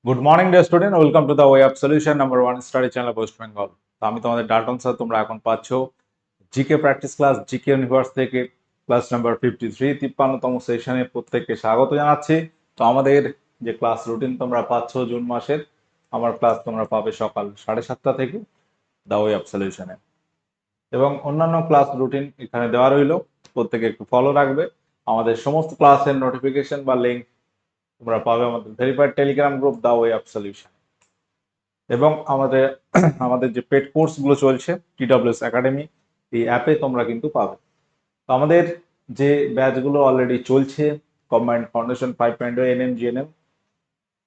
Good morning dear student, welcome to the way of solution number one study channel West Bengal. তো আমি তোমাদের Dalton sir. তোমরা এখন পাচ্ছ GK practice class GK universe থেকে class number 53 53তম সেশনে প্রত্যেককে স্বাগত জানাচ্ছি। তো আমাদের যে ক্লাস রুটিন তোমরা পাচ্ছ জুন মাসের, আমার ক্লাস তোমরা পাবে সকাল 7:30 থেকে দ্য ওয়ে অফ সলিউশনে, এবং অন্যান্য ক্লাস রুটিন এখানে দেওয়া রইলো, প্রত্যেকে একটু ফলো রাখবে। আমাদের সমস্ত ক্লাসের নোটিফিকেশন বা লিঙ্ক তোমরা পাবে আমাদের verified Telegram group the way of solution, এবং আমাদের আমাদের যে পেড কোর্স গুলো চলছে TWS একাডেমি, এই অ্যাপে তোমরা কিন্তু পাবে। তো আমাদের যে ব্যাচগুলো অলরেডি চলছে, কম্বাইন্ড ফাউন্ডেশন 5.0 NM GNM,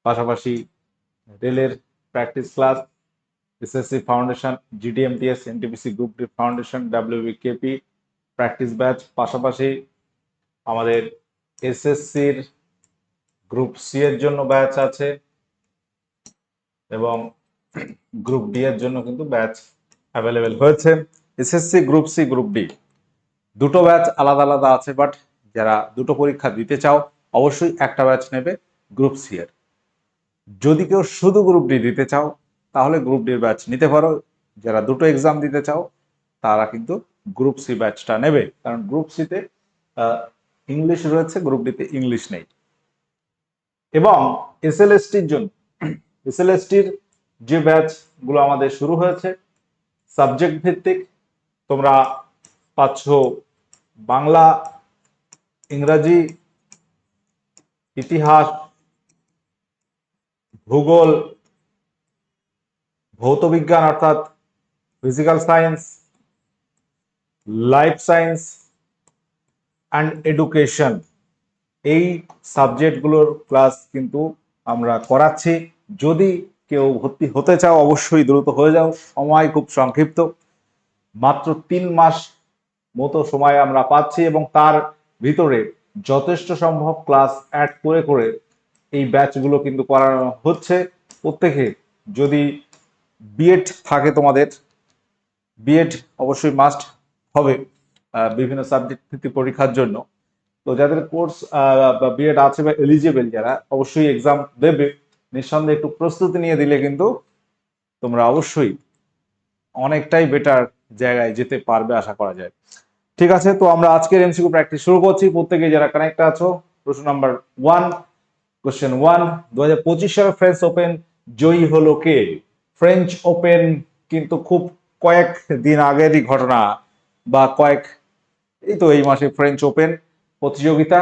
পাশাপাশি রেলের practice class, SSC foundation, GDMTS, NTPC group D foundation, WBKP practice batch, পাশাপাশি আমাদের এসএসসির গ্রুপ সি এর জন্য ব্যাচ আছে, এবং গ্রুপ ডি এর জন্য কিন্তু ব্যাচ অ্যাভেলেবেল হয়েছে। SSC group C group D দুটো ব্যাচ আলাদা আলাদা আছে, বাট যারা দুটো পরীক্ষা দিতে চাও অবশ্যই একটা ব্যাচ নেবে গ্রুপ সি এর। যদি কেউ শুধু গ্রুপ ডি দিতে চাও তাহলে গ্রুপ ডির ব্যাচ নিতে পারো। যারা দুটো এক্সাম দিতে চাও তারা কিন্তু গ্রুপ সি ব্যাচটা নেবে, কারণ গ্রুপ সিতে ইংলিশ রয়েছে, গ্রুপ ডিতে ইংলিশ নেই। এবং এসএলএসটির জন্য, এসএলএসটির যে ব্যাচ গুলো আমাদের শুরু হয়েছে সাবজেক্ট ভিত্তিক, তোমরা পাচ্ছ বাংলা, ইংরাজি, ইতিহাস, ভূগোল, ভৌত বিজ্ঞান অর্থাৎ physical science, life science and education. এই সাবজেক্টগুলোর ক্লাস কিন্তু আমরা করাচ্ছি। যদি কেউ ভর্তি হতে চাও অবশ্যই দ্রুত হয়ে যাও, সময় খুব সংক্ষিপ্ত, মাত্র 3 মাস মতো সময় আমরা পাচ্ছি, এবং তার ভিতরে যথেষ্ট সম্ভব ক্লাস অ্যাড করে করে এই ব্যাচগুলো কিন্তু করানো হচ্ছে। প্রত্যেকে যদি বিএড থাকে, তোমাদের বিএড অবশ্যই মাস্ট হবে বিভিন্ন সাবজেক্ট ভিত্তিক পরীক্ষার জন্য। তো যাদের কোর্স বা বিএড আছে বা এলিজিবল, যারা অবশ্যই এক্সাম দেবে, নিঃসন্দেহে একটু প্রস্তুতি নিয়ে দিলে কিন্তু তোমরা অবশ্যই অনেকটাই বেটার জায়গায় যেতে পারবে আশা করা যায়। ঠিক আছে, তো আমরা আজকের এমসিকিউ প্র্যাকটিস শুরু করছি। প্রত্যেকে যারা কানেক্ট আছো, প্রশ্ন নাম্বার 1, কোশ্চেন 1, 2025 সালে ফ্রেঞ্চ ওপেন জয়ী হলো কে? ফ্রেঞ্চ ওপেন কিন্তু খুব কয়েক দিন আগেরই ঘটনা, বা এই মাসে ফ্রেঞ্চ ওপেন প্রতিযোগিতা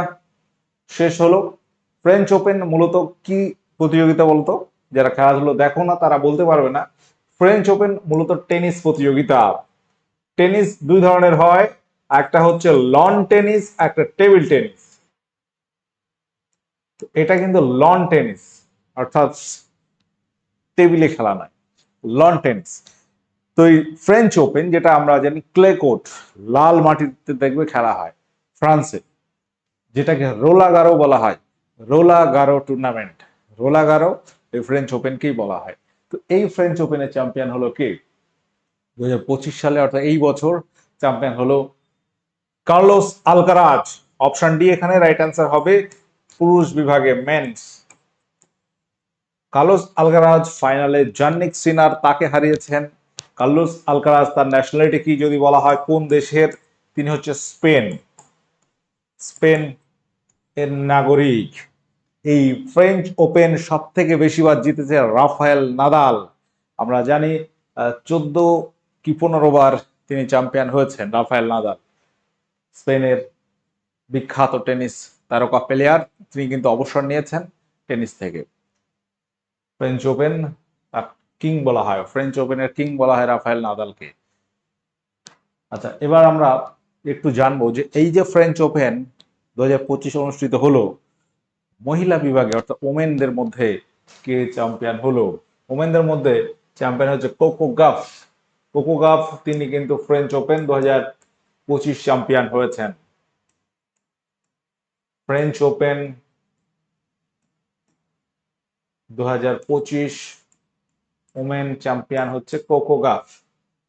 শেষ হলো। ফ্রেঞ্চ ওপেন মূলত কি প্রতিযোগিতা বলতো? যারা খেলাধুলো দেখো না তারা বলতে পারবে না। ফ্রেঞ্চ ওপেন মূলত টেনিস প্রতিযোগিতা। টেনিস দুই ধরনের হয়, একটা হচ্ছে লন টেনিস, একটা টেবিল টেনিস। এটা কিন্তু লন টেনিস, অর্থাৎ টেবিলে খেলা নয়, লন টেনিস। তো এই ফ্রেঞ্চ ওপেন, যেটা আমরা জানি ক্লে কোর্ট, লাল মাটিতে দেখবে খেলা হয় ফ্রান্সে, যেটাকে রোলা গারো বলা হয়, রোলা গারো টুর্নামেন্ট, রোলা গারো এই ফ্রেঞ্চ ওপেনকেই বলা হয়। তো এই ফ্রেঞ্চ ওপেনের চ্যাম্পিয়ন হলো কে? 2025 সালে, অর্থাৎ এই বছর চ্যাম্পিয়ন হলো কার্লোস আলকারাজ। অপশন ডি এখানে রাইট অ্যান্সার হবে, পুরুষ বিভাগে মেন্স। কার্লোস আলকারাজ ফাইনালে জান্নিক সিনার তাকে হারিয়েছেন। কার্লোস আলকারাজ তার ন্যাশনালিটি কি যদি বলা হয়, কোন দেশের? তিনি হচ্ছে স্পেন, স্পেন এর নাগরিক। এই ফ্রেঞ্চ ওপেন সব থেকে বেশিবার জিতেছে রাফায়েল নাদাল। আমরা জানি 14 কি 15 বার তিনি চ্যাম্পিয়ন হয়েছেন রাফায়েল নাদাল, স্পেনের বিখ্যাত টেনিস তারকা প্লেয়ার। তিনি কিন্তু অবসর নিয়েছেন টেনিস থেকে। ফ্রেঞ্চ ওপেন কিং বলা হয়, ফ্রেঞ্চ ওপেনের কিং বলা হয় রাফায়েল নাদালকে। আচ্ছা, এবার আমরা একটু জানবো যে এই যে ফ্রেঞ্চ ওপেন 2025 অনুষ্ঠিত হলো, মহিলা বিভাগে অর্থাৎ ওমেনদের মধ্যে কে চ্যাম্পিয়ন হলো? ওমেনদের মধ্যে চ্যাম্পিয়ন হচ্ছে কোকো গাফ। কোকো গাফ তিনি কিন্তু ফ্রেঞ্চ ওপেন 2025 চ্যাম্পিয়ন হয়েছেন। ফ্রেঞ্চ ওপেন 2025 ওমেন চ্যাম্পিয়ন হচ্ছে কোকো গাফ।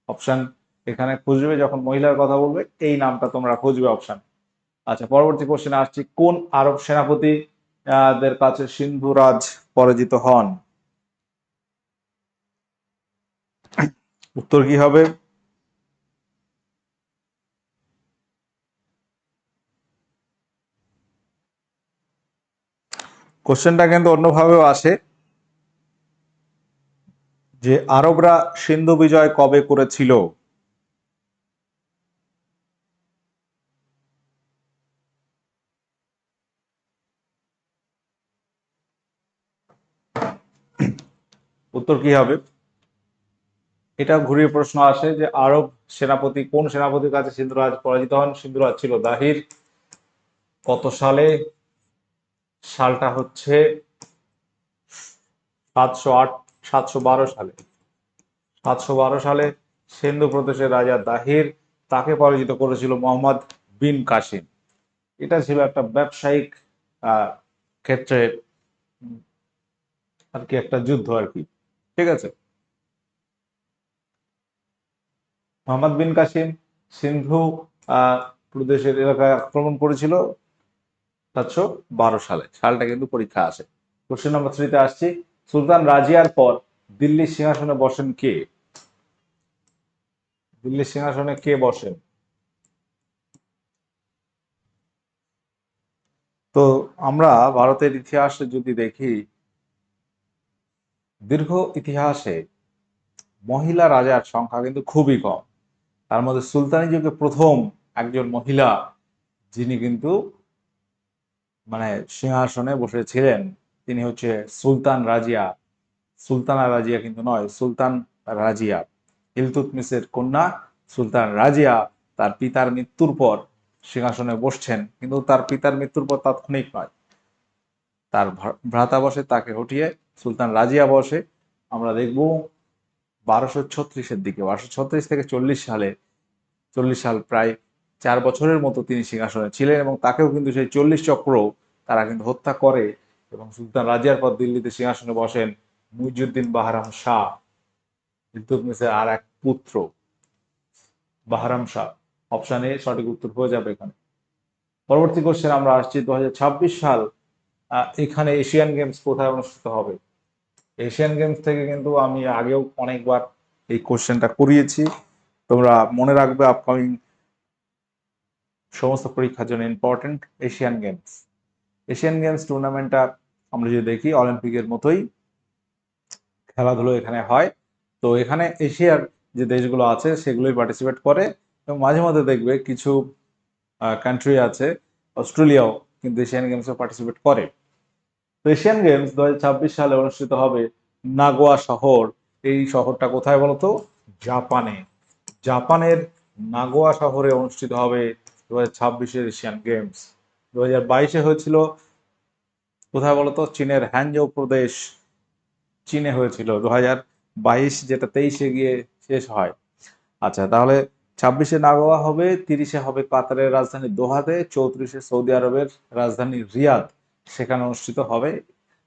অপশন এখানে খুঁজবে, যখন মহিলার কথা বলবে এই নামটা তোমরা খুঁজবে অপশন। আচ্ছা, পরবর্তী কোশ্চেনে আসছি, কোন আরব সেনাপতি দের কাছে সিন্ধুরাজ পরাজিত হন? উত্তর কি হবে? কোশ্চেনটা কিন্তু অন্যভাবেও আসে যে আরবরা সিন্ধু বিজয় কবে করেছিল? উত্তর কি হবে? এটা ঘুরিয়ে প্রশ্ন আসে যে আরব সেনাপতি কোন সেনাপতির কাছে সিন্ধুরাজ পরাজিত হন? সিন্ধুরাজ ছিল দাহির। কত সালে? সালটা হচ্ছে 708 712 সালে। 712 সালে সিন্ধু প্রদেশের রাজা দাহির, তাকে পরাজিত করেছিল মোহাম্মদ বিন কাসিম। এটা ছিল একটা ব্যবসায়িক আহ, ক্ষেত্রে আর কি একটা যুদ্ধ আর কি। ঠিক আছে। মোহাম্মদ বিন কাসিম সিন্ধু আহ, প্রদেশের এলাকায় আক্রমণ করেছিল 712 সালে। সালটা কিন্তু পরীক্ষা আসে। কোশ্চেন নম্বর 3-তে আসছি। সুলতান রাজিয়ার পর দিল্লির সিংহাসনে বসেন কে? দিল্লির সিংহাসনে কে বসেন? তো আমরা ভারতের ইতিহাসে যদি দেখি, দীর্ঘ ইতিহাসে মহিলা রাজার সংখ্যা কিন্তু খুবই কম। তার মধ্যে সুলতানি যুগে প্রথম একজন মহিলা যিনি কিন্তু মানে সিংহাসনে বসেছিলেন তিনি হচ্ছে সুলতান রাজিয়া। সুলতানা রাজিয়া কিন্তু নয়, সুলতান রাজিয়া। ইলতুৎমিশের কন্যা সুলতান রাজিয়া তার পিতার মৃত্যুর পর সিংহাসনে বসছেন, কিন্তু তার পিতার মৃত্যুর পর তাৎক্ষণিক নয়, তার ভ্রাতা বসে, তাকে হটিয়ে সুলতান রাজিয়া বসে। আমরা দেখব 1236-এর দিকে, 1236 থেকে 40 সালে, 40 সাল, প্রায় 4 বছরের মতো তিনি সিংহাসনে ছিলেন এবং তাকেও কিন্তু সেই 40 চক্র তারা কিন্তু হত্যা করে এবং সুলতান রাজিয়ার পর দিল্লিতে সিংহাসনে বসেন মুইজুদ্দিন বাহরাম শাহ, ইলতুৎমিশের আর এক পুত্র বাহরাম শাহ। অপশন এ সঠিক উত্তর হয়ে যাবে এখানে। পরবর্তী কোশ্চেন আমরা আসছি 2026 সাল। এখানে এশিয়ান গেমস কোথায় অনুষ্ঠিত হবে? এশিয়ান গেমস থেকে কিন্তু আমি আগেও অনেকবার এই কোশ্চেনটা করিয়েছি, তোমরা মনে রাখবে। আপকামিং সমস্ত পরীক্ষার জন্য important Asian Games. Asian Games টুর্নামেন্টটা আমরা যদি দেখি অলিম্পিকের মতোই খেলাধুলো এখানে হয়। তো এখানে এশিয়ার যে দেশগুলো আছে সেগুলোই পার্টিসিপেট করে এবং মাঝে মধ্যে দেখবে কিছু কান্ট্রি আছে, অস্ট্রেলিয়াও কিন্তু এশিয়ান গেমসে পার্টিসিপেট করে। তো এশিয়ান গেমস 2026 সালে অনুষ্ঠিত হবে নাগোয়া শহর। এই শহরটা কোথায় বলতো? জাপানে। জাপানের নাগোয়া শহরে অনুষ্ঠিত হবে 2026-এর এশিয়ান গেমস। 2022-এ হয়েছিল কোথায় বলতো? চীনের হ্যানজৌ প্রদেশ, চীনে হয়েছিল। 2022 যেটা 23-এ গিয়ে শেষ হয়। আচ্ছা, তাহলে 26-এ নাগোয়া হবে, 30-এ হবে কাতারের রাজধানী দোহাতে, 34-এ সৌদি আরবের রাজধানী রিয়াদ, সেখানে অনুষ্ঠিত হবে।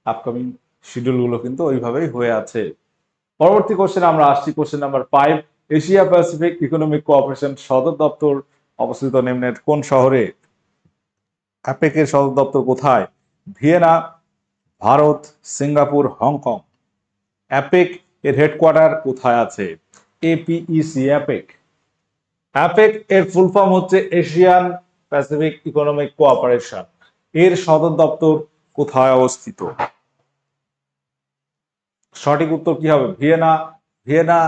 আপকামিং শিডিউলগুলো কিন্তু ওইভাবেই হয়ে আছে। পরবর্তী কোশ্চেন আমরা আসছি, question number 5। Asia Pacific economic cooperation সদর দপ্তর অবস্থিত নিম্নের কোন শহরে? অ্যাপেকের সদর দপ্তর কোথায়? Vienna, Bharat, Singapore, Hong Kong. APEC এর হেডকোয়ার্টার কোথায় আছে? এপিইসি, অ্যাপেক। অ্যাপেক এর ফুল ফর্ম হচ্ছে এশিয়ান প্যাসিফিক ইকোনমিক কোঅপারেশন। এর সদর দপ্তর কোথায় অবস্থিত? সঠিক উত্তর কি হবে? ভিয়েনা। ভিয়েনা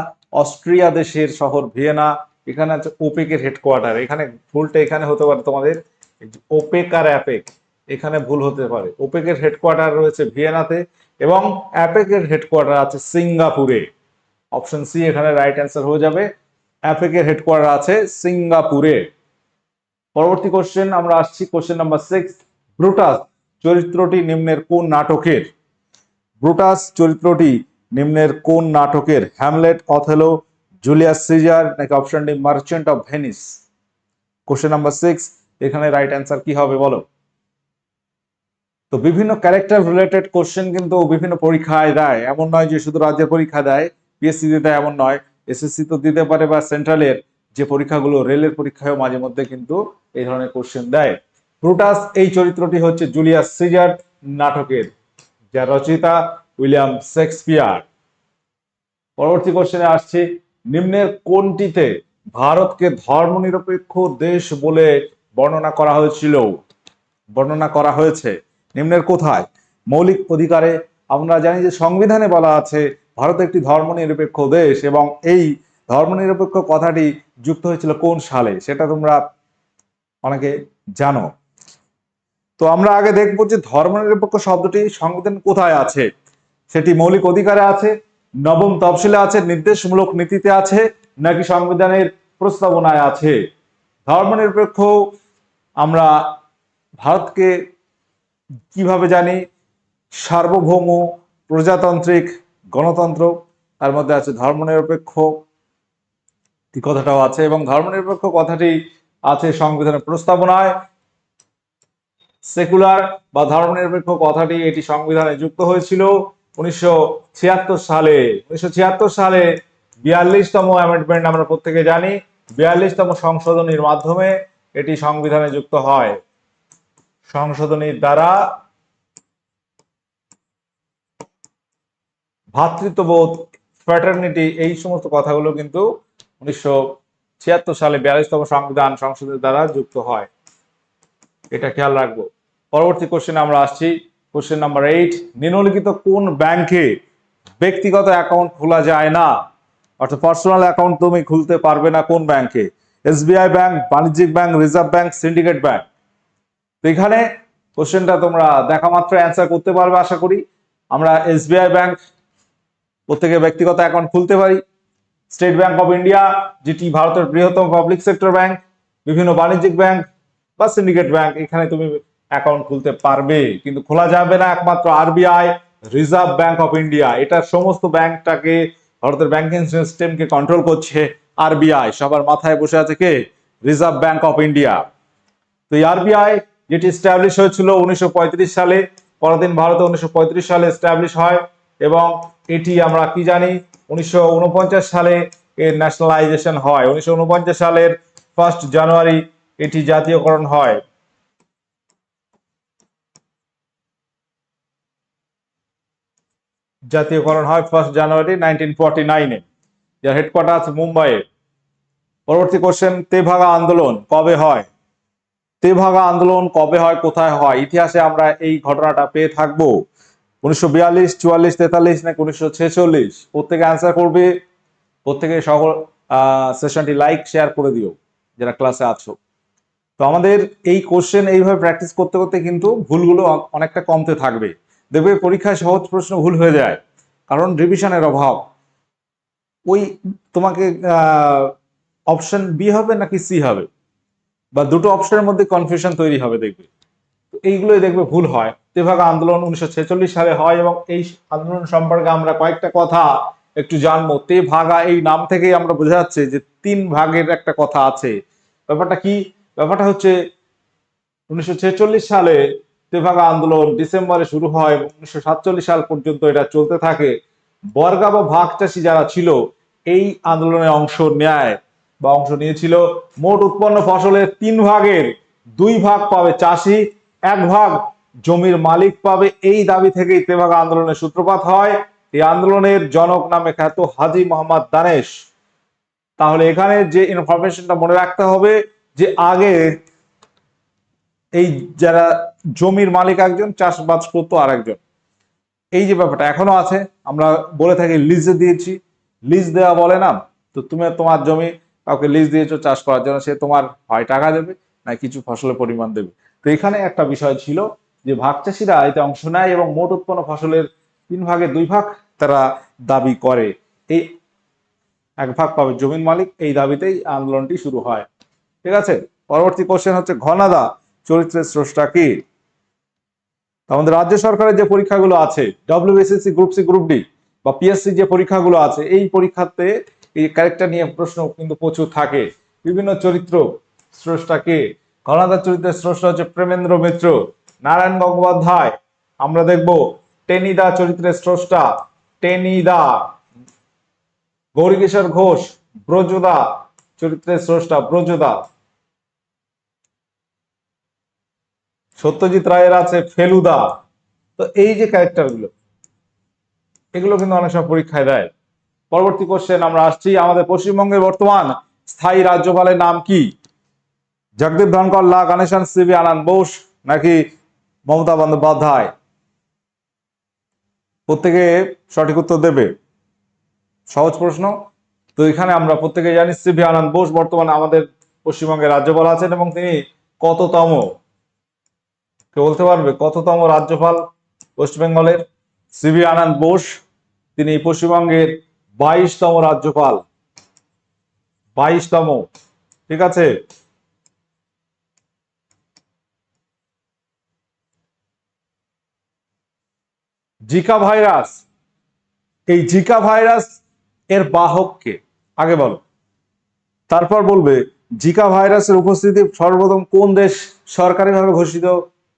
অস্ট্রিয়া দেশের শহর ভিয়েনা। এখানে আছে ওপেকের হেডকোয়ার্টার। এখানে ভুলটা এখানে হতে পারে তোমাদের, ওপেক আর অ্যাপেক এখানে ভুল হতে পারে। ওপেকের হেডকোয়ার্টার রয়েছে ভিয়েনাতে এবং অ্যাপেকের হেডকোয়ার্টার আছে সিঙ্গাপুরে। অপশন সি এখানে রাইট অ্যান্সার হয়ে যাবে। অ্যাপেকের হেডকোয়ার্টার আছে সিঙ্গাপুরে। পরবর্তী কোশ্চেন আমরা আসছি, কোশ্চেন নাম্বার 6। ব্রুটাস চরিত্রটি নিম্নের কোন নাটকের? ব্রুটাস চরিত্রটি নিম্নের কোন নাটকের? হ্যামলেট, অথেলো, জুলিয়াস সিজার, নাকি option D merchant of Venice? Question number 6, এখানে রাইট অ্যান্সার কি হবে বলো? তো বিভিন্ন ক্যারেক্টার রিলেটেড কোশ্চেন কিন্তু বিভিন্ন পরীক্ষায় দেয়, এমন নয় যে শুধু রাজ্যের পরীক্ষা দেয়, পিএসসি দিতে এমন নয়, এসএসসি তো দিতে পারে, বা সেন্ট্রালের যে পরীক্ষাগুলো রেলের পরীক্ষায়ও মাঝে মধ্যে কিন্তু এই ধরনের কোশ্চেন দেয়। ব্রুটাস এই চরিত্রটি হচ্ছে জুলিয়াস সিজার নাটকের, যার রচয়িতা উইলিয়াম শেক্সপিয়ার। পরবর্তী কোশ্চেনে আসছি, নিম্নের কোনটিতে ভারতকে ধর্মনিরপেক্ষ দেশ বলে বর্ণনা করা হয়েছিল, বর্ণনা করা হয়েছে? নিম্নের কোথায়? মৌলিক অধিকারে। আমরা জানি যে সংবিধানে বলা আছে ভারত একটি ধর্মনিরপেক্ষ দেশ, এবং এই ধর্মনিরপেক্ষ কথাটি যুক্ত হয়েছিল কোন সালে সেটা তোমরা অনেকে জানো। তো আমরা আগে দেখবো যে ধর্মনিরপেক্ষ শব্দটি সংবিধান কোথায় আছে। সেটি মৌলিক অধিকারে আছে, নবম তফসিলে আছে, নির্দেশমূলক নীতিতে আছে, নাকি সংবিধানের প্রস্তাবনায় আছে? ধর্মনিরপেক্ষ আমরা ভারতকে কিভাবে জানি? সার্বভৌম, প্রজাতান্ত্রিক, গণতন্ত্র, তার মধ্যে আছে ধর্মনিরপেক্ষ কথাটাও আছে, এবং ধর্মনিরপেক্ষ কথাটি আছে সংবিধানের প্রস্তাবনায়। সেকুলার বা ধর্মনিরপেক্ষ কথাটি এটি সংবিধানে যুক্ত হয়েছিল 1976 সালে। 1976 সালে 42তম অ্যামেন্ডমেন্ট আমরা প্রত্যেকে জানি, 42তম সংশোধনীর মাধ্যমে এটি সংবিধানে যুক্ত হয়। সংশোধনীর দ্বারা ভ্রাতৃত্ববোধ, ফ্র্যাটার্নিটি, এই সমস্ত কথাগুলো কিন্তু 1976 সালে 42তম সংবিধান সংশোধনের দ্বারা যুক্ত হয়। এটা খেয়াল রাখবো। পরবর্তী কোশ্চেন আমরা আসছি, কোশ্চেন নাম্বার 8। নিম্নলিখিত কোন ব্যাংকে ব্যক্তিগত অ্যাকাউন্ট খোলা যায় না, অর্থাৎ পার্সোনাল অ্যাকাউন্ট তুমি খুলতে পারবে না কোন ব্যাংকে? এসবিআই ব্যাংক, বাণিজ্যিক bank, reserve bank, syndicate bank. তো এখানে কোশ্চেনটা তোমরা দেখা মাত্র অ্যান্সার করতে পারবে আশা করি। আমরা এসবিআই ব্যাংক প্রত্যেকে ব্যক্তিগত অ্যাকাউন্ট খুলতে পারি। স্টেট ব্যাংক অফ ইন্ডিয়া, যেটি ভারতের বৃহত্তম পাবলিক সেক্টর ব্যাংক, বিভিন্ন বাণিজ্যিক ব্যাংক বা সিন্ডিকেট ব্যাংক, এখানে তুমি অ্যাকাউন্ট খুলতে পারবে, কিন্তু খোলা যাবে না একমাত্র RBI, reserve Bank of India. এটা সমস্ত ব্যাংকটাকে, ভারতের ব্যাংকিং সিস্টেমকে কন্ট্রোল করছে আরবিআই। সবার মাথায় বসে আছে কে? Reserve Bank of India. তো এই আরবিআই যেটি এস্টাবলিশ হয়েছিল 1935 সালে, পরদিন ভারতে 1935 সালে এস্টাবলিশ হয়, এবং এটি আমরা কি জানি 1949 সালে এর ন্যাশনালাইজেশন হয়। 1949 সালের 1 জানুয়ারি এটি জাতীয়করণ হয়। জাতীয়করণ হয় 1 জানুয়ারি 1949-এ, যার হেডকোয়ার্টার আছে মুম্বাইয়ে। পরবর্তী কোশ্চেন, তেভাগা আন্দোলন কবে হয়? তেভাগা আন্দোলন কবে হয়, কোথায় হয়? ইতিহাসে আমরা এই ঘটনাটা পেয়ে থাকবো 1942, 44, 43 নাকি 1946? প্রত্যেকে অ্যান্সার করবে। প্রত্যেকে সকল সেশনটি লাইক শেয়ার করে দিও যারা ক্লাসে আছো। তো আমাদের এই কোশ্চেন এইভাবে প্র্যাকটিস করতে করতে কিন্তু ভুলগুলো অনেকটা কমতে থাকবে। দেখবে পরীক্ষায় সহজ প্রশ্ন ভুল হয়ে যায়, কারণ রিভিশনের অভাব। ওই তোমাকে অপশন বি হবে নাকি সি হবে, বা দুটো অপশনের মধ্যে কনফিউশন তৈরি হবে দেখবে। তো এইগুলোই দেখবে ভুল হয়। তেভাগা আন্দোলন 1946 সালে হয়, এবং এই আন্দোলন সম্পর্কে আমরা কয়েকটা কথা একটু জানবো। তেভাগা এই নাম থেকেই আমরা বোঝা যাচ্ছে যে 3 ভাগের একটা কথা আছে। ব্যাপারটা কি? ব্যাপারটা হচ্ছে 1946 সালে তেভাগা আন্দোলন ডিসেম্বরে শুরু হয়, 1947 সাল পর্যন্ত এটা চলতে থাকে। বর্গা বা ভাগ চাষী যারা ছিল এই আন্দোলনে অংশ নেয় বা অংশ নিয়েছিল। মোট উৎপন্ন ফসলের 3 ভাগের 2 ভাগ পাবে চাষি, 1 ভাগ জমির মালিক পাবে। এই দাবি থেকেই তেভাগা আন্দোলনের সূত্রপাত হয়। এই আন্দোলনের জনক নামে খ্যাত হাজী মোহাম্মদ দানেশ। তাহলে এখানে যে ইনফরমেশনটা মনে রাখতে হবে যে আগে এই যারা জমির মালিক একজন, চাষবাস করতো আরেকজন, এই যে ব্যাপারটা এখনো আছে। আমরা বলে থাকি লিজে দিয়েছি, লিজ দেওয়া বলে না। তো তুমি তোমার জমি কাউকে লিজ দিয়েছো চাষ করার জন্য, সে তোমার হয় টাকা দেবে না কিছু ফসলের পরিমাণ দেবে। তো এখানে একটা বিষয় ছিল যে ভাগ চাষিরা এতে অংশ নেয় এবং মোট উৎপন্ন ফসলের 3 ভাগে 2 ভাগ তারা দাবি করে। এই 1 ভাগ পাবে জমির মালিক, এই দাবিতেই আন্দোলনটি শুরু হয়। ঠিক আছে। পরবর্তী কোশ্চেন হচ্ছে, ঘনাদা চরিত্রের স্রষ্টা কি? আমাদের রাজ্য সরকারের যে পরীক্ষাগুলো আছে, ডব্লিউবিসিএসসি, গ্রুপ সি, গ্রুপ ডি বা পিএসসি যে পরীক্ষাগুলো আছে, এই পরীক্ষাতে এই ক্যারেক্টার নিয়ে প্রশ্ন কিন্তু প্রচুর থাকে। বিভিন্ন চরিত্র স্রষ্টা কে? ঘনাদার চরিত্রের স্রষ্টা হচ্ছে প্রেমেন্দ্র মিত্র। নারায়ণ গঙ্গোপাধ্যায়। আমরা দেখব টেনিদা চরিত্রের স্রষ্টা টেনিদা। গৌরীকিশোর ঘোষ ব্রজদা চরিত্রের স্রষ্টা ব্রজদা। সত্যজিৎ রায়ের আছে ফেলুদা। তো এই যে ক্যারেক্টার গুলো, এগুলো কিন্তু অনেক সময় পরীক্ষায় দেয়। পরবর্তী কোশ্চেন আমরা আসছি, আমাদের পশ্চিমবঙ্গের বর্তমান স্থায়ী রাজ্যপালের নাম কি? জগদীপ ধনকর, লা গণেশন, সিবি আনন্দ বোস নাকি মমতা বন্দ্যোপাধ্যায়? প্রত্যেকে সঠিক উত্তর দেবে, সহজ প্রশ্ন। তো এখানে আমরা প্রত্যেকে জানি সিবি আনন্দ বোস বর্তমানে আমাদের পশ্চিমবঙ্গের রাজ্যপাল আছেন, এবং তিনি কততম, কে বলতে পারবে কততম রাজ্যপাল ওয়েস্ট বেঙ্গলের? সিবি আনন্দ বোস, তিনি পশ্চিমবঙ্গের 22তম রাজ্যপাল, 22তম। ঠিক আছে। জিকা ভাইরাস, এই জিকা ভাইরাস এর বাহক কে? আগে বলো, তারপর বলবে জিকা ভাইরাসের উপস্থিতি সর্বপ্রথম কোন দেশ সরকারিভাবে ঘোষিত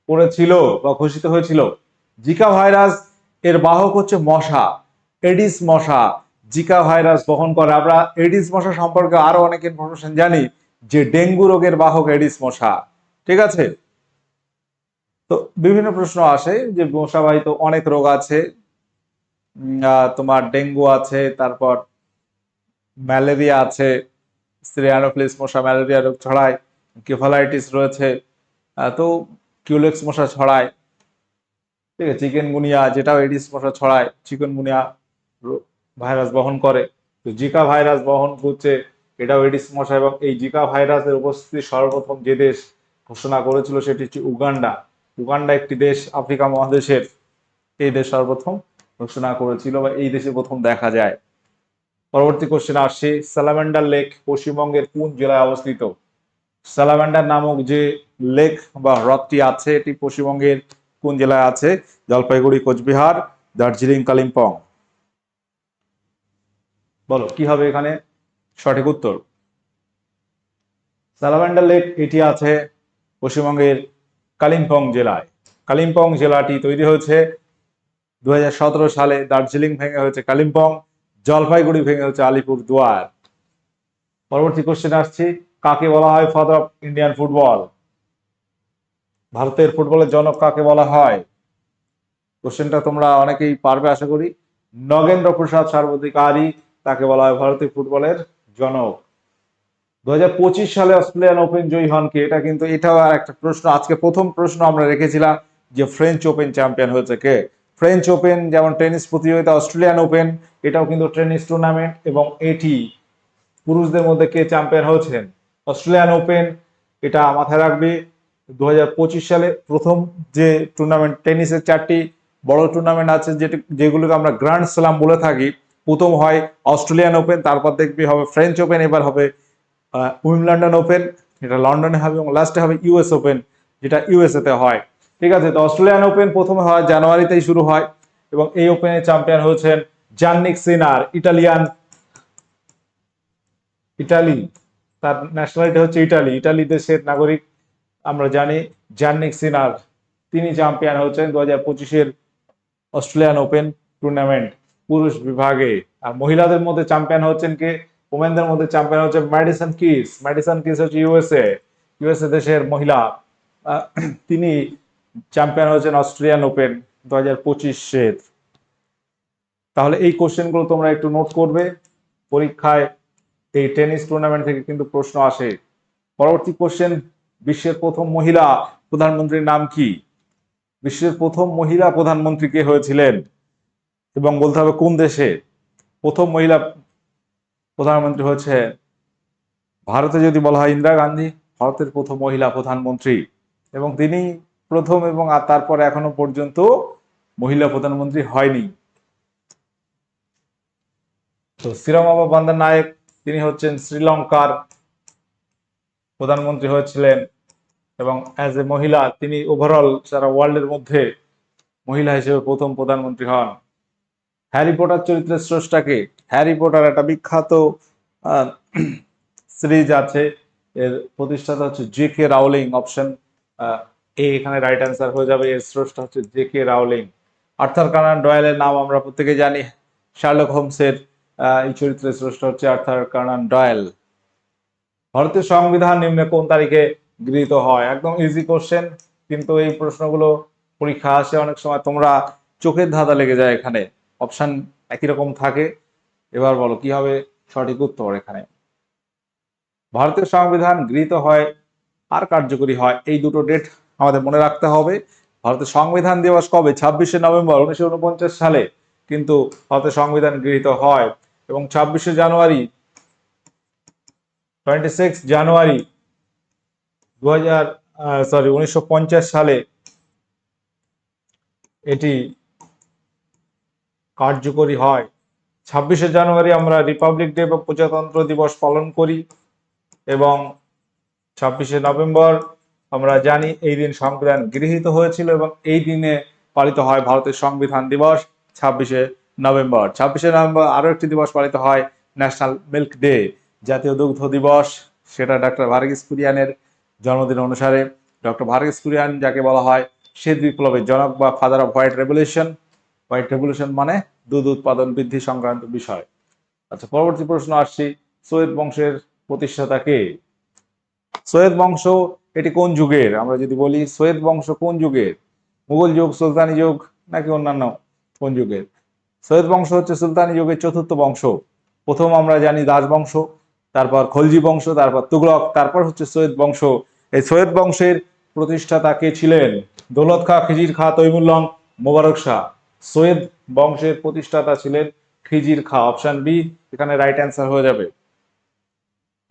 করেছিল বা ঘোষিত হয়েছিল? জিকা ভাইরাস এর বাহক হচ্ছে মশা, এডিস মশা জিকা ভাইরাস বহন করে। আমরা এডিস মশা সম্পর্কে আরো অনেক ইনফরমেশন জানি, যে ডেঙ্গু রোগের বাহক এডিস মশা। ঠিক আছে। তো বিভিন্ন প্রশ্ন আসে যে মশাবাহিত অনেক রোগ আছে, তোমার ডেঙ্গু আছে, তারপর ম্যালেরিয়া আছে, সিরিয়ানোফিলিস মশা ম্যালেরিয়া রোগ ছড়ায়, কেফালাইটিস রয়েছে, তো কিউলেক্স মশা ছড়ায়। ঠিক আছে, চিকেনগুনিয়া যেটাও এডিস মশা ছড়ায়, চিকেনগুনিয়া ভাইরাস বহন করে। তো জিকা ভাইরাস বহন করছে, এটাও এডিস মশা। এবং এই জিকা ভাইরাসের উপস্থিতি সর্বপ্রথম যে দেশ ঘোষণা করেছিল সেটি হচ্ছে উগান্ডা। উগান্ডা একটি দেশ আফ্রিকা মহাদেশের, এই দেশ সর্বপ্রথম ঘোষণা করেছিল বা এই দেশে প্রথম দেখা যায়। পরবর্তী কোশ্চেন আসছে, স্যালামান্ডার লেক পশ্চিমবঙ্গের কোন জেলায় অবস্থিত? স্যালামান্ডার নামক যে লেক বা হ্রদটি আছে, এটি পশ্চিমবঙ্গের কোন জেলায় আছে? জলপাইগুড়ি, কোচবিহার, দার্জিলিং, কালিম্পং। বলো কি হবে এখানে সঠিক উত্তর? স্যালামান্ডার লেক এটি আছে পশ্চিমবঙ্গের কালিম্পং জেলায়। কালিম্পং জেলাটি তৈরি হয়েছে 2017 সালে। দার্জিলিং ভেঙে হয়েছে কালিম্পং, জলপাইগুড়ি ভেঙে হচ্ছে আলিপুরদুয়ার। পরবর্তী কোশ্চেন আসছি, কাকে বলা হয় ফাদার অফ ইন্ডিয়ান ফুটবল? ভারতের ফুটবলের জনক কাকে বলা হয়? কোশ্চেনটা তোমরা অনেকেই পারবে আশা করি। নগেন্দ্র প্রসাদ সর্বাধিকারী, তাকে বলা হয় ভারতীয় ফুটবলের জনক। 2025 সালে অস্ট্রেলিয়ান ওপেন জয়ী হন কে? এটা কিন্তু এটাও আর একটা প্রশ্ন, আজকে প্রথম প্রশ্ন আমরা রেখেছিলাম যে ফ্রেঞ্চ ওপেন চ্যাম্পিয়ন হয়েছে কে? ফ্রেঞ্চ ওপেন যেমন টেনিস প্রতিযোগিতা, অস্ট্রেলিয়ান ওপেন এটাও কিন্তু টেনিস টুর্নামেন্ট, এবং এটি পুরুষদের মধ্যে কে চ্যাম্পিয়ন হয়েছেন? অস্ট্রেলিয়ান ওপেন, এটা মাথায় রাখবে। 2025 সালে প্রথম যে টুর্নামেন্ট, টেনিসের 4টি বড় টুর্নামেন্ট আছে যেগুলোকে আমরা গ্র্যান্ড স্ল্যাম বলে থাকি। প্রথম হয় অস্ট্রেলিয়ান ওপেন, তারপর দেখবি হবে ফ্রেঞ্চ ওপেন, এবার হবে উইম্বলডন ওপেন, যেটা লন্ডনে হবে, এবং লাস্টে হবে ইউএস ওপেন, যেটা ইউএসএ তে হয়। ঠিক আছে। তো অস্ট্রেলিয়ান ওপেন প্রথমে হয় জানুয়ারিতেই শুরু হয়, এবং এই ওপেনে চ্যাম্পিয়ন হয়েছেন জান্নিক সিনার, ইটালি, তার ন্যাশনালিটি হচ্ছে ইটালি দেশের নাগরিক আমরা জানি। জান্নিক সিনার, তিনি চ্যাম্পিয়ন হচ্ছেন 2025-এর অস্ট্রেলিয়ান ওপেন টুর্নামেন্ট পুরুষ বিভাগে। আর মহিলাদের মধ্যে চ্যাম্পিয়ন হচ্ছেন কে? ওমেনদের মধ্যে চ্যাম্পিয়ন হচ্ছে ম্যাডিসন কিস হচ্ছে ইউএসএ দেশের মহিলা। তিনি চ্যাম্পিয়ন হচ্ছেন অস্ট্রেলিয়ান ওপেন 2025-এর। তাহলে এই কোশ্চেনগুলো তোমরা একটু নোট করবে, পরীক্ষায় এই টেনিস টুর্নামেন্ট থেকে কিন্তু প্রশ্ন আসে। পরবর্তী কোশ্চেন, বিশ্বের প্রথম মহিলা প্রধানমন্ত্রীর নাম কি? বিশ্বের প্রথম মহিলা প্রধানমন্ত্রী কে হয়েছিলেন, এবং বলতে হবে কোন দেশে? প্রথম মহিলা প্রধানমন্ত্রী হচ্ছে, ভারতে যদি বলা হয় ইন্দিরা গান্ধী, ভারতের প্রথম মহিলা প্রধানমন্ত্রী, এবং তিনি প্রথম, এবং আর তারপরে এখনো পর্যন্ত মহিলা প্রধানমন্ত্রী হয়নি। তো সিরামাবা বান্দার নায়ক, তিনি হচ্ছেন শ্রীলঙ্কার প্রধানমন্ত্রী হয়েছিলেন, এবং অ্যাজ এ মহিলা তিনি ওভারঅল সারা ওয়ার্ল্ডের মধ্যে মহিলা হিসেবে প্রথম প্রধানমন্ত্রী হন। হ্যারি পটার চরিত্রের স্রষ্টাকে? হ্যারি পটার একটা বিখ্যাত সিরিজ আছে, এর প্রতিষ্ঠাতা হচ্ছে J K Rowling. Option A এখানে রাইট অ্যান্সার হয়ে যাবে, এর স্রষ্টা হচ্ছে J K Rowling. Arthur Conan ডয়েলের নাম আমরা প্রত্যেকে জানি, শার্লক হোমসের এই চরিত্রের স্রষ্টা হচ্ছে আর্থার কানান ডয়েল। ভারতীয় সংবিধান নিম্নে কোন তারিখে গৃহীত হয়? একদম ইজি কোশ্চেন, কিন্তু এই প্রশ্নগুলো পরীক্ষা আসে অনেক সময়, তোমরা চোখের ধাঁধা লেগে যায় এখানে, অপশন একই রকম থাকে। এবার বলো কি হবে সঠিক উত্তর। এখানে ভারতীয় সংবিধান গৃহীত হয় আর কার্যকরী হয়, এই দুটো ডেট আমাদের মনে রাখতে হবে। ভারতের সংবিধান দিবস কবে? 26শে নভেম্বর 1949 সালে কিন্তু ভারতের সংবিধান গৃহীত হয়, এবং 26 জানুয়ারি 1950 সালে এটি কার্যকরী হয়। 26শে জানুয়ারি আমরা রিপাবলিক ডে বা প্রজাতন্ত্র দিবস পালন করি, এবং 26শে নভেম্বর আমরা জানি এই দিন সংবিধান গৃহীত হয়েছিল, এবং এই দিনে পালিত হয় ভারতের সংবিধান দিবস 26শে নভেম্বর। 26শে নভেম্বর আরও একটি দিবস পালিত হয়, ন্যাশনাল মিল্ক ডে, জাতীয় দুগ্ধ দিবস। সেটা ডক্টর ভার্গিস কুরিয়ানের জন্মদিন অনুসারে। ডক্টর ভার্গিস কুরিয়ান যাকে বলা হয় শ্বেত বিপ্লবের জনক বা father off white revolution. White revolution মানে দুধ উৎপাদন বৃদ্ধি সংক্রান্ত বিষয়। আচ্ছা, পরবর্তী প্রশ্ন আসছি, সৈয়দ বংশের প্রতিষ্ঠাতা কে? সৈয়দ বংশ এটি কোন যুগের? আমরা যদি বলি সৈয়দ বংশ কোন যুগের, মুঘল যুগ, সুলতানি যুগ, নাকি অন্যান্য কোন যুগের? সৈয়দ বংশ হচ্ছে সুলতানি যুগের চতুর্থ বংশ। প্রথম আমরা জানি দাস বংশ, তারপর খলজি বংশ, তারপর তুগলক, তারপর হচ্ছে সৈয়দ বংশ। এই সৈয়দ বংশের প্রতিষ্ঠাতা কে ছিলেন? দৌলত খাঁ, খিজির খাঁ, তৈমুল্লং, মোবারক শাহ। সৈয়দ বংশের প্রতিষ্ঠাতা ছিলেন খিজির খাঁ। অপশন বি এখানে রাইট অ্যান্সার হয়ে যাবে।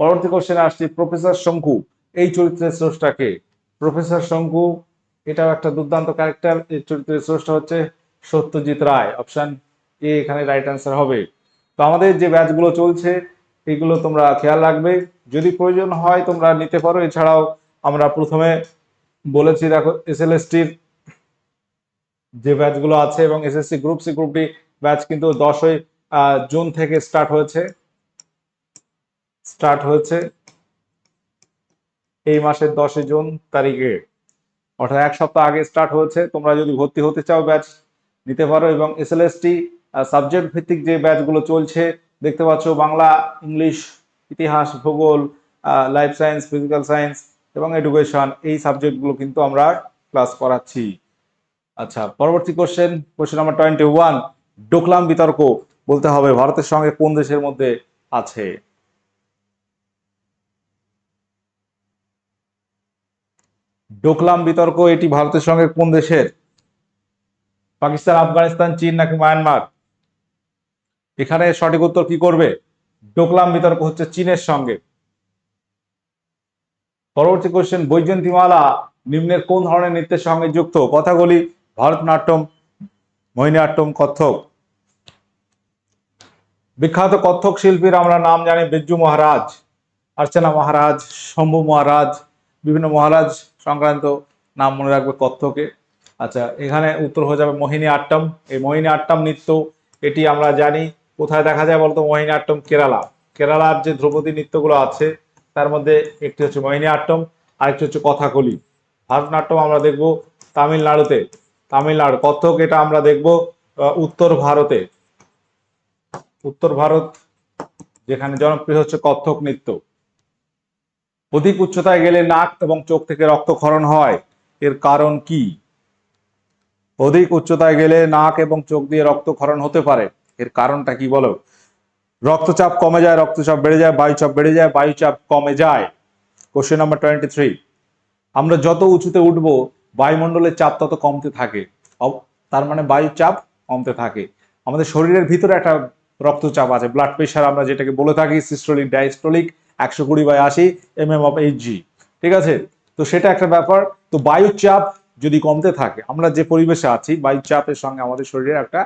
পরবর্তী কোশ্চেনে আসছি, প্রফেসর শঙ্কু এই চরিত্রের স্রষ্টা কে? প্রফেসর শঙ্কু এটাও একটা দুর্দান্ত ক্যারেক্টার। এই চরিত্রের স্রষ্টা হচ্ছে সত্যজিৎ রায়। অপশন এ এখানে রাইট অ্যান্সার হবে। তো আমাদের যে ব্যাচগুলো চলছে এগুলো তোমরা খেয়াল রাখবে, যদি প্রয়োজন হয় তোমরা নিতে পারো। এছাড়াও আমরা প্রথমে বলেছি দেখো এসএলএসটির যে ব্যাচগুলো আছে, এবং SSC group C group D batch কিন্তু 10ই জুন থেকে স্টার্ট হয়েছে এই মাসের 10ই জুন তারিখে, অর্থাৎ এক সপ্তাহ আগে স্টার্ট হয়েছে। তোমরা যদি ভর্তি হতে চাও ব্যাচ নিতে পারো। এবং এসএলএসটি সাবজেক্ট ভিত্তিক যে ব্যাচগুলো চলছে দেখতে পাচ্ছ, বাংলা, ইংলিশ, ইতিহাস, ভূগোল, লাইফ সায়েন্স, ফিজিক্যাল সায়েন্স এবং এডুকেশন, এই সাবজেক্টগুলো কিন্তু আমরা ক্লাস করাচ্ছি। আচ্ছা, পরবর্তী কোশ্চেন নাম্বার 21, ডোকলাম বিতর্ক বলতে হবে ভারতের সঙ্গে কোন দেশের মধ্যে আছে? ডোকলাম বিতর্ক এটি ভারতের সঙ্গে কোন দেশের? পাকিস্তান, আফগানিস্তান, চীন, নাকি মায়ানমার? এখানে সঠিক উত্তর কি করবে? ডোকলাম বিতর্ক হচ্ছে চীনের সঙ্গে। পরবর্তী কোশ্চেন, বৈজয়ন্তীমালা নিম্নের কোন ধরনের নৃত্যের সঙ্গে যুক্ত? কথাগুলি ভারতনাট্যম, মোহিনীঅট্টম, কত্থক। বিখ্যাত কত্থক শিল্পীর আমরা নাম জানি বিরজু মহারাজ, অর্চনা মহারাজ, শম্ভু মহারাজ, বিভিন্ন মহারাজ সংক্রান্ত নাম মনে রাখবে কত্থকে। আচ্ছা, এখানে উত্তর হয়ে যাবে মোহিনীঅট্টম। এই মোহিনীঅট্টম নৃত্য এটি আমরা জানি কোথায় দেখা যায় বলতো? মোহিনীঅট্টম কেরালার যে ধ্রুপদী নৃত্যগুলো আছে তার মধ্যে একটি হচ্ছে মোহিনীঅট্টম, আরেকটি হচ্ছে কথাকলি। ভারতনাট্যম আমরা দেখব তামিলনাড়ু। কত্থক এটা আমরা দেখব উত্তর ভারত, যেখানে জনপ্রিয় হচ্ছে কত্থক নৃত্য। অধিক উচ্চতায় গেলে নাক এবং চোখ থেকে রক্তক্ষরণ হয়, এর কারণ কি? অধিক উচ্চতায় গেলে নাক এবং চোখ দিয়ে রক্তক্ষরণ হতে পারে, এর কারণটা কি বলো? রক্তচাপ কমে যায়, রক্তচাপ বেড়ে যায়, বায়ুচাপ বেড়ে যায়, বায়ুচাপ কমে যায়। কোশ্চেন নাম্বার 23, আমরা যত উঁচুতে উঠব বায়ুমণ্ডলের চাপ তত কমতে থাকে, তার মানে বায়ুর চাপ কমতে থাকে। আমাদের শরীরের ভিতরে একটা রক্তচাপ আছে, ব্লাড প্রেশার আমরা যেটাকে বলে থাকি, সিস্টোলিক ডায়াস্টোলিক 120/80 mm/Hg, ঠিক আছে? তো সেটা একটা ব্যাপার। তো বায়ুর চাপ যদি কমতে থাকে, আমরা যে পরিবেশে আছি বায়ুর চাপের সঙ্গে আমাদের শরীরের একটা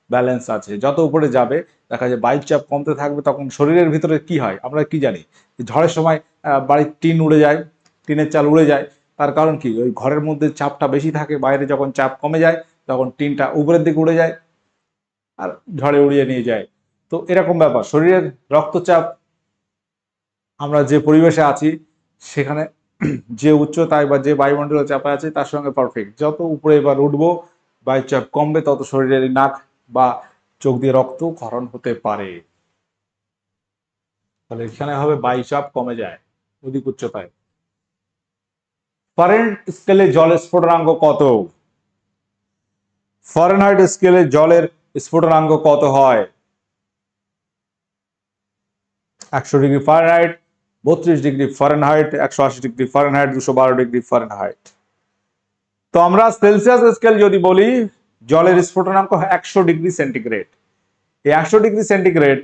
ব্যালেন্স আছে, যত উপরে যাবে দেখা যায় বায়ুর চাপ কমতে থাকবে, তখন শরীরের ভিতরে কি হয় আমরা কি জানি? ঝড়ের সময় বাড়ির টিন উড়ে যায়, টিনের চাল উড়ে যায়, তার কারণ কি? ওই ঘরের মধ্যে চাপটা বেশি থাকে, বাইরে যখন চাপ কমে যায় তখন টিনটা উপরের দিকে উড়ে যায় আর ঝড়ে উড়িয়ে নিয়ে যায়। তো এরকম ব্যাপার, শরীরের রক্তচাপ আমরা যে পরিবেশে আছি সেখানে যে উচ্চতায় বা যে বায়ুমণ্ডলের চাপে আছে তার সঙ্গে পারফেক্ট। যত উপরে এবার উঠবো বায়ুচাপ কমবে, তত শরীরের নাক বা চোখ দিয়ে রক্ত ক্ষরণ হতে পারে। তাহলে এখানে হবে বায়ুচাপ কমে যায় অধিক উচ্চতায়। ফারেনহাইট স্কেলে জলের স্ফুটনাঙ্ক কত? ফারেনহাইট স্কেলে জলের স্ফুটনাঙ্ক কত হয়? 100°F, 32°F, 180°F, 212°F। তো আমরা সেলসিয়াস স্কেল যদি বলি, জলের স্ফুটনাঙ্ক 100°C। এই 100°C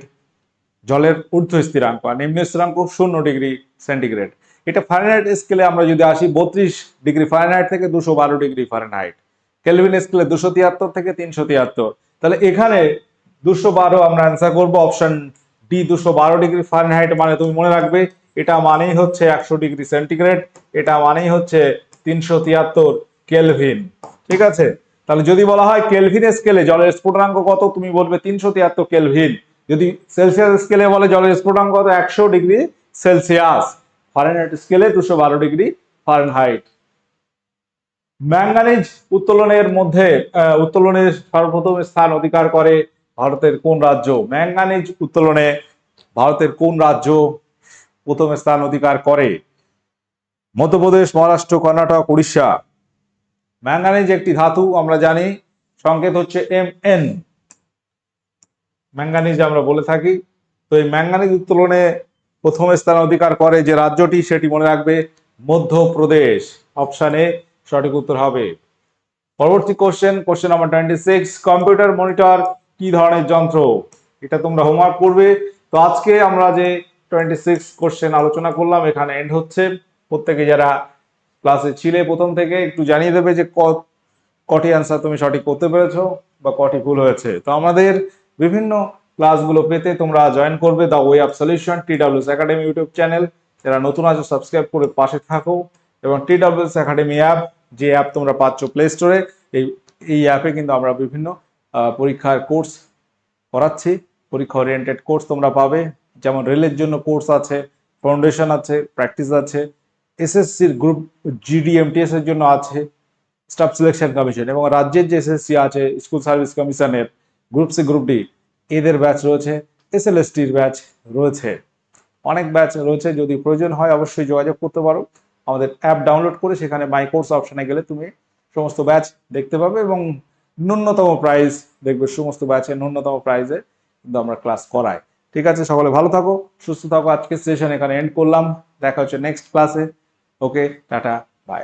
জলের ঊর্ধ্ব স্থিরাঙ্ক, আর নিম্ন স্থিরাঙ্ক 0°C। এটা ফারেনহাইট স্কেলে আমরা যদি আসি 32°F থেকে 212°F, কেলভিন স্কেলে 273 থেকে 373। তাহলে এখানে 212 আমরা অ্যান্সার করব অপশন ডি, 212°F। মানে তুমি মনে রাখবে এটা মানেই হচ্ছে 100°C, এটা মানেই হচ্ছে 373 কেলভিন। ঠিক আছে, তাহলে যদি বলা হয় কেলভিন স্কেলে জলের স্ফুটনাঙ্ক কত, তুমি বলবে 373 কেলভিন। যদি সেলসিয়াস স্কেলে বলে জলের স্ফুটনাঙ্ক কত, 100°C। ফারেনহাইট স্কেলে 212°F। ম্যাঙ্গানিজ উত্তোলনের মধ্যে উত্তোলনের সর্বপ্রথম স্থান অধিকার করে ভারতের কোন রাজ্য? ম্যাঙ্গানিজ উত্তোলনে ভারতের কোন রাজ্য প্রথম স্থান অধিকার করে? মধ্যপ্রদেশ, মহারাষ্ট্র, কর্ণাটক, উড়িষ্যা। ম্যাঙ্গানিজ একটি ধাতু, আমরা জানি সংকেত হচ্ছে Mn। ম্যাঙ্গানিজ আমরা বলে থাকি। তো এই ম্যাঙ্গানিজ উত্তোলনে প্রথম স্থান অধিকার করে যে রাজ্যটি, সেটি মনে রাখবে মধ্যপ্রদেশ। অপশন এ সঠিক উত্তর হবে। পরবর্তী কোশ্চেন নাম্বার 26, কম্পিউটার মনিটর কি ধরনের যন্ত্র? এটা তোমরা হোমওয়ার্ক করবে। তো আজকে আমরা যে 26 কোশ্চেন আলোচনা করলাম এখানে এন্ড হচ্ছে। প্রত্যেকে যারা ক্লাসে ছিলে প্রথম থেকে একটু জানিয়ে দেবে যে কটি অ্যান্সার তুমি সঠিক করতে পেরেছো বা কটি ভুল হয়েছে। তো আমাদের বিভিন্ন ক্লাসগুলো পেতে তোমরা জয়েন করবে the way of solution TWS academy YouTube channel. যারা নতুন আছো সাবস্ক্রাইব করে পাশে থাকো। এবং TWS একাডেমি অ্যাপ, যে অ্যাপ তোমরা পাচ্ছ প্লে স্টোরে, এই অ্যাপে কিন্তু আমরা বিভিন্ন পরীক্ষার কোর্স করাচ্ছি। পরীক্ষা ওরিয়েন্টেড কোর্স তোমরা পাবে, যেমন রেলের জন্য কোর্স আছে, ফাউন্ডেশন আছে, প্র্যাকটিস আছে, এসএসসির গ্রুপ GD/MTS এর জন্য আছে, স্টাফ সিলেকশন কমিশন, এবং রাজ্যের যে SSC আছে স্কুল সার্ভিস কমিশনের গ্রুপ সি, গ্রুপ ডি, এদের ব্যাচ রয়েছে, SLSTর ব্যাচ রয়েছে, অনেক ব্যাচ রয়েছে। যদি প্রয়োজন হয় অবশ্যই যোগাযোগ করতে পারো। আমাদের অ্যাপ ডাউনলোড করে সেখানে মাই কোর্স অপশনে গেলে তুমি সমস্ত ব্যাচ দেখতে পাবে এবং ন্যূনতম প্রাইস দেখবে, সমস্ত ব্যাচের ন্যূনতম প্রাইসে কিন্তু আমরা ক্লাস করাই। ঠিক আছে, সকলে ভালো থাকো, সুস্থ থাকো। আজকের সেশন এখানে এন্ড করলাম, দেখা হচ্ছে নেক্সট ক্লাসে। ওকে, টাটা, বাই।